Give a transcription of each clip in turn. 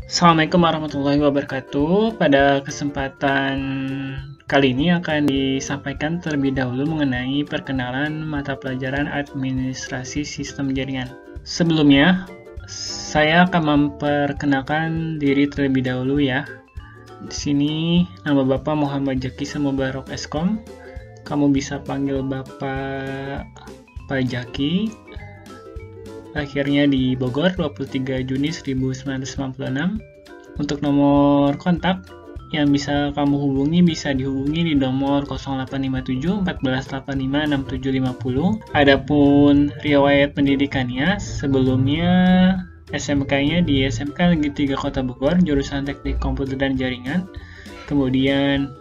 Assalamualaikum warahmatullahi wabarakatuh. Pada kesempatan kali ini akan disampaikan terlebih dahulu mengenai perkenalan mata pelajaran administrasi sistem jaringan. Sebelumnya, saya akan memperkenalkan diri terlebih dahulu ya. Di sini nama Bapak Muhammad Jaki Semubarok Eskom. Kamu bisa panggil Bapak Pak Jaki. Akhirnya di Bogor 23 Juni 1996. Untuk nomor kontak yang bisa kamu hubungi bisa dihubungi di nomor 0857 1485 6750. Adapun riwayat pendidikannya sebelumnya SMK-nya di SMK Negeri 3 Kota Bogor, jurusan Teknik Komputer dan Jaringan. Kemudian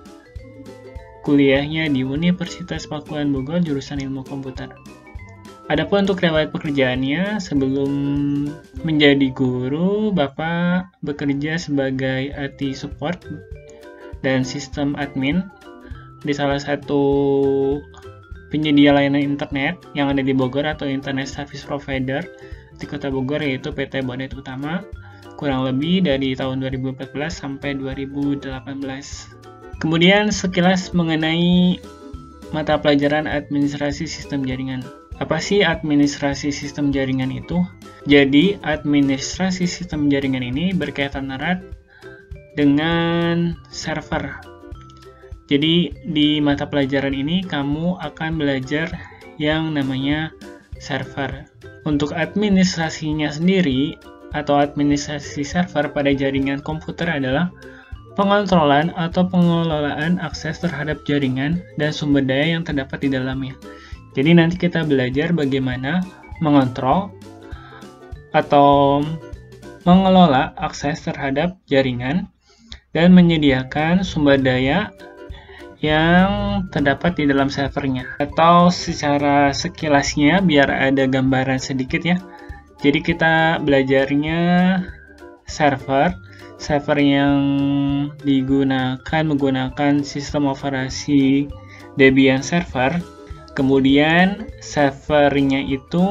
kuliahnya di Universitas Pakuan Bogor, jurusan Ilmu Komputer. Adapun untuk riwayat pekerjaannya, sebelum menjadi guru, Bapak bekerja sebagai IT support dan sistem admin di salah satu penyedia layanan internet yang ada di Bogor atau Internet Service Provider di Kota Bogor, yaitu PT Bonet Utama, kurang lebih dari tahun 2014 sampai 2018. Kemudian sekilas mengenai mata pelajaran administrasi sistem jaringan. Apa sih administrasi sistem jaringan itu? Jadi, administrasi sistem jaringan ini berkaitan erat dengan server. Jadi, di mata pelajaran ini kamu akan belajar yang namanya server. Untuk administrasinya sendiri atau administrasi server pada jaringan komputer adalah pengontrolan atau pengelolaan akses terhadap jaringan dan sumber daya yang terdapat di dalamnya. Jadi nanti kita belajar bagaimana mengontrol atau mengelola akses terhadap jaringan dan menyediakan sumber daya yang terdapat di dalam servernya. Atau secara sekilasnya biar ada gambaran sedikit ya. Jadi kita belajarnya server yang digunakan menggunakan sistem operasi Debian server. Kemudian servernya itu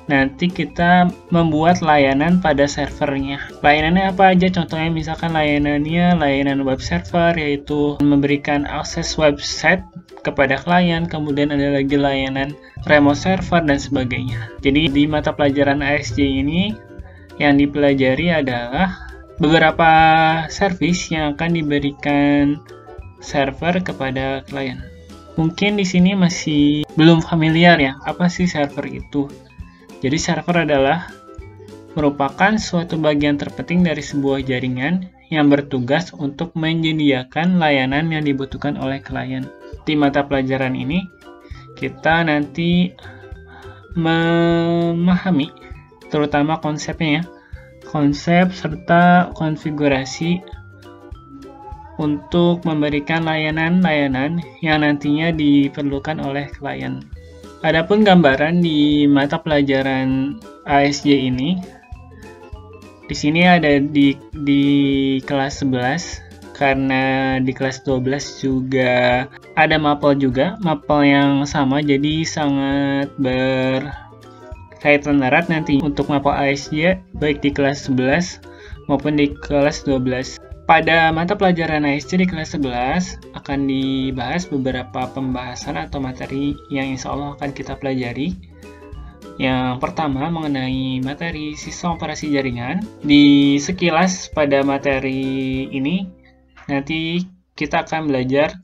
nanti kita membuat layanan pada servernya. Layanannya apa aja? Contohnya misalkan layanannya layanan web server, yaitu memberikan akses website kepada klien. Kemudian ada lagi layanan remote server dan sebagainya. Jadi di mata pelajaran ASJ ini yang dipelajari adalah beberapa service yang akan diberikan server kepada klien. Mungkin di sini masih belum familiar ya, apa sih server itu? Jadi server adalah merupakan suatu bagian terpenting dari sebuah jaringan yang bertugas untuk menyediakan layanan yang dibutuhkan oleh klien. Di mata pelajaran ini, kita nanti memahami terutama konsepnya ya, konsep serta konfigurasi untuk memberikan layanan-layanan yang nantinya diperlukan oleh klien. Adapun gambaran di mata pelajaran ASJ ini, di sini ada di kelas 11, karena di kelas 12 juga ada mapel yang sama, jadi sangat berkaitan erat nanti untuk mapel ASJ baik di kelas 11 maupun di kelas 12. Pada mata pelajaran ASJ di kelas 11 akan dibahas beberapa pembahasan atau materi yang insya Allah akan kita pelajari. Yang pertama mengenai materi sistem operasi jaringan. Di sekilas pada materi ini nanti kita akan belajar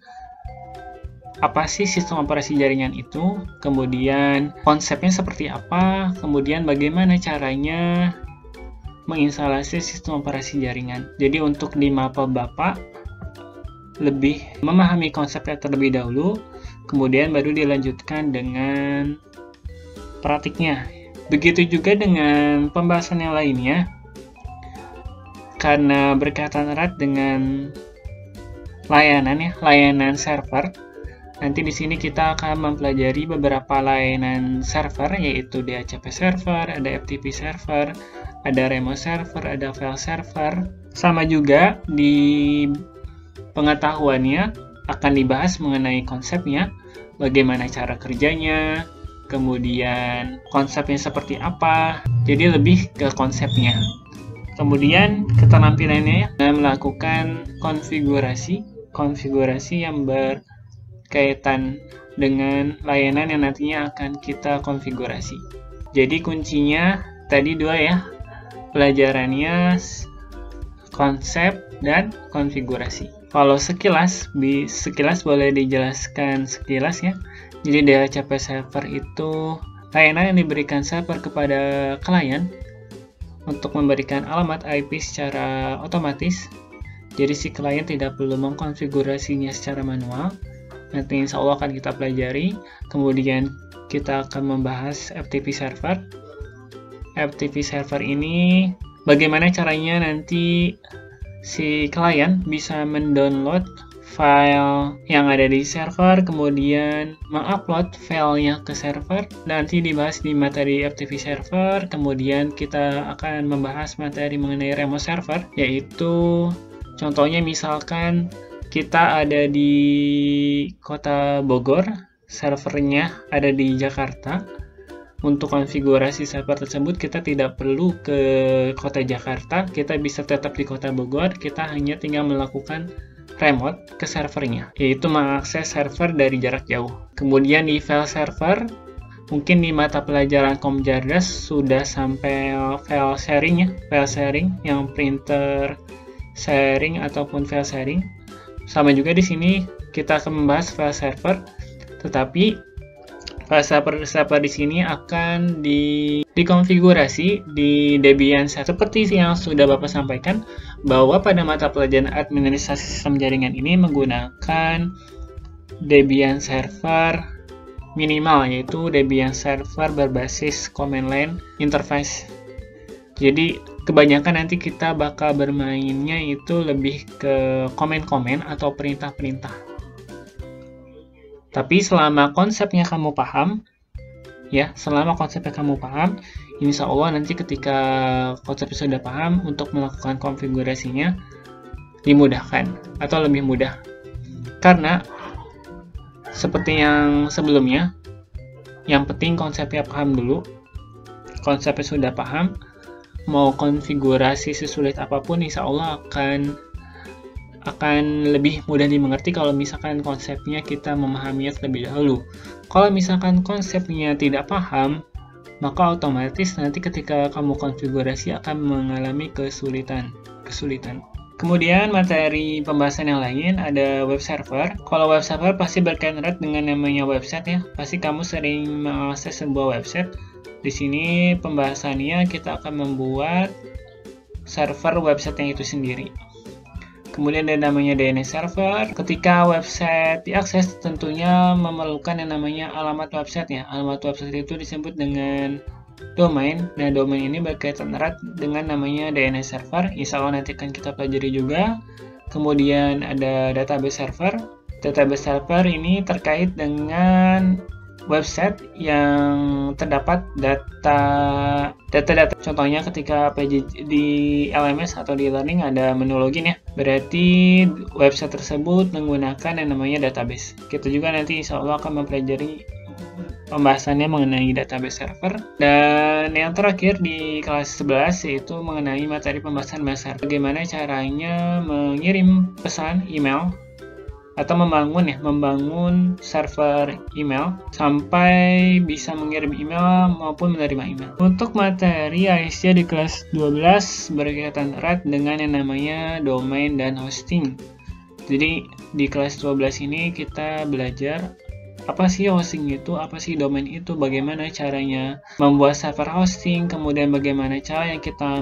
apa sih sistem operasi jaringan itu, kemudian konsepnya seperti apa, kemudian bagaimana caranya menginstalasi sistem operasi jaringan. Jadi untuk di mapel Bapak lebih memahami konsepnya terlebih dahulu, kemudian baru dilanjutkan dengan praktiknya. Begitu juga dengan pembahasan yang lainnya, karena berkaitan erat dengan layanan server. Nanti di sini kita akan mempelajari beberapa layanan server, yaitu DHCP server, ada FTP server, ada remote server, ada file server. Sama juga di pengetahuannya akan dibahas mengenai konsepnya, bagaimana cara kerjanya, kemudian konsepnya seperti apa. Jadi lebih ke konsepnya. Kemudian keterampilannya melakukan konfigurasi yang berkaitan dengan layanan yang nantinya akan kita konfigurasi. Jadi kuncinya tadi dua ya, pelajarannya konsep dan konfigurasi. Kalau sekilas boleh dijelaskan sekilas ya. Jadi DHCP server itu layanan yang diberikan server kepada klien untuk memberikan alamat IP secara otomatis. Jadi si klien tidak perlu mengkonfigurasinya secara manual. Nanti insya Allah akan kita pelajari. Kemudian kita akan membahas FTP server. FTP server ini bagaimana caranya nanti si klien bisa mendownload file yang ada di server, kemudian mengupload filenya ke server. Nanti dibahas di materi FTP server. Kemudian kita akan membahas materi mengenai remote server, yaitu contohnya misalkan kita ada di kota Bogor, servernya ada di Jakarta. Untuk konfigurasi server tersebut kita tidak perlu ke kota Jakarta, kita bisa tetap di kota Bogor, kita hanya tinggal melakukan remote ke servernya, yaitu mengakses server dari jarak jauh. Kemudian di file server, mungkin di mata pelajaran Komjardas sudah sampai file sharing yang printer sharing ataupun file sharing. Sama juga di sini kita akan membahas file server, tetapi file server di sini akan dikonfigurasi di Debian server. Seperti yang sudah Bapak sampaikan, bahwa pada mata pelajaran administrasi sistem jaringan ini menggunakan Debian server minimal, yaitu Debian server berbasis command line interface. Jadi kebanyakan nanti kita bakal bermainnya itu lebih ke komen-komen atau perintah-perintah. Tapi selama konsepnya kamu paham, insya Allah nanti ketika konsepnya sudah paham, untuk melakukan konfigurasinya dimudahkan atau lebih mudah. Karena seperti yang sebelumnya, yang penting konsepnya paham dulu. Konsepnya sudah paham, mau konfigurasi sesulit apapun, insya Allah akan lebih mudah dimengerti kalau misalkan konsepnya kita memahaminya terlebih dahulu. Kalau misalkan konsepnya tidak paham, maka otomatis nanti ketika kamu konfigurasi akan mengalami kesulitan. Kemudian materi pembahasan yang lain ada web server. Kalau web server pasti berkaitan erat dengan namanya website ya. Pasti kamu sering mengakses sebuah website. Di sini pembahasannya kita akan membuat server website yang itu sendiri. Kemudian ada namanya DNS server. Ketika website diakses tentunya memerlukan yang namanya alamat website ya. Alamat website itu disebut dengan domain. Nah, domain ini berkaitan erat dengan namanya DNS server. Insya Allah nanti akan kita pelajari juga. Kemudian ada database server. Database server ini terkait dengan website yang terdapat data. Contohnya ketika page di LMS atau di e-learning ada menu login ya. Berarti website tersebut menggunakan yang namanya database. Kita juga nanti insya Allah akan mempelajari pembahasannya mengenai database server. Dan yang terakhir di kelas 11 yaitu mengenai materi pembahasan bahasa. Bagaimana caranya mengirim pesan email atau membangun server email sampai bisa mengirim email maupun menerima email. Untuk materi ASJ di kelas 12 berkaitan erat dengan yang namanya domain dan hosting. Jadi di kelas 12 ini kita belajar apa sih hosting itu, apa sih domain itu, bagaimana caranya membuat server hosting, kemudian bagaimana cara yang kita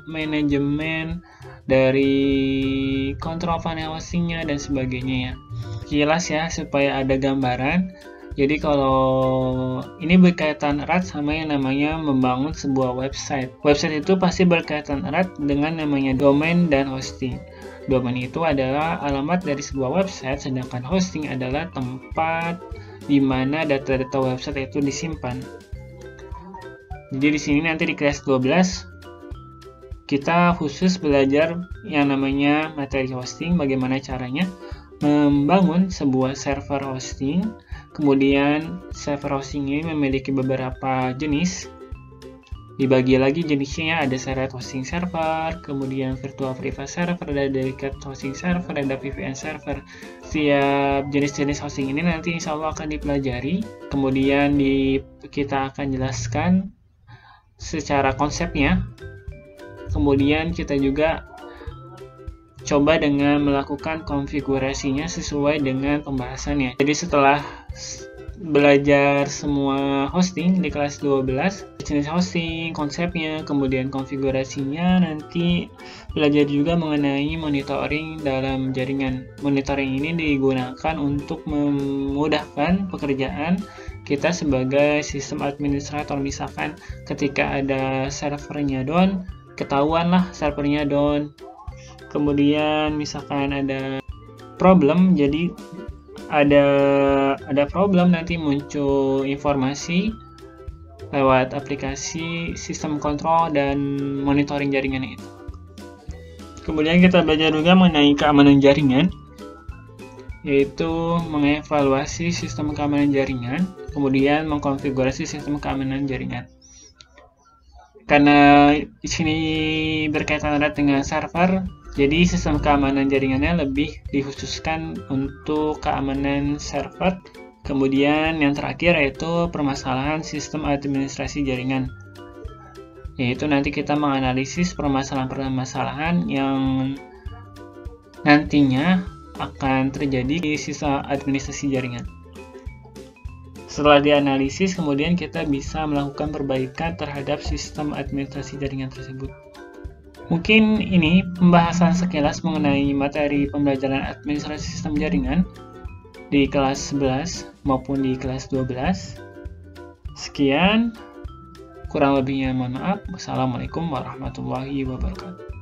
manajemen dari kontrol panel hostingnya dan sebagainya ya. Jelas ya supaya ada gambaran. Jadi kalau ini berkaitan erat sama yang namanya membangun sebuah website. Website itu pasti berkaitan erat dengan namanya domain dan hosting. Domain itu adalah alamat dari sebuah website, sedangkan hosting adalah tempat di mana data-data website itu disimpan. Jadi di sini nanti di kelas 12 kita khusus belajar yang namanya materi hosting, bagaimana caranya membangun sebuah server hosting. Kemudian server hosting ini memiliki beberapa jenis, dibagi lagi jenisnya, ada shared hosting server, kemudian virtual private server, ada dedicated hosting server, ada VPN server. Setiap jenis-jenis hosting ini nanti insya Allah akan dipelajari, kemudian kita akan jelaskan secara konsepnya, kemudian kita juga coba dengan melakukan konfigurasinya sesuai dengan pembahasannya. Jadi setelah belajar semua hosting di kelas 12, jenis hosting, konsepnya, kemudian konfigurasinya, nanti belajar juga mengenai monitoring dalam jaringan. Monitoring ini digunakan untuk memudahkan pekerjaan kita sebagai sistem administrator. Misalkan ketika ada servernya down, ketahuan lah servernya down. Kemudian misalkan ada problem, jadi ada problem, nanti muncul informasi lewat aplikasi sistem kontrol dan monitoring jaringan itu. Kemudian kita belajar juga mengenai keamanan jaringan, yaitu mengevaluasi sistem keamanan jaringan, kemudian mengkonfigurasi sistem keamanan jaringan. Karena di sini berkaitan erat dengan server, jadi sistem keamanan jaringannya lebih dikhususkan untuk keamanan server. Kemudian yang terakhir yaitu permasalahan sistem administrasi jaringan, yaitu nanti kita menganalisis permasalahan-permasalahan yang nantinya akan terjadi di sistem administrasi jaringan. Setelah dianalisis, kemudian kita bisa melakukan perbaikan terhadap sistem administrasi jaringan tersebut. Mungkin ini pembahasan sekilas mengenai materi pembelajaran administrasi sistem jaringan di kelas 11 maupun di kelas 12. Sekian, kurang lebihnya mohon maaf. Wassalamualaikum warahmatullahi wabarakatuh.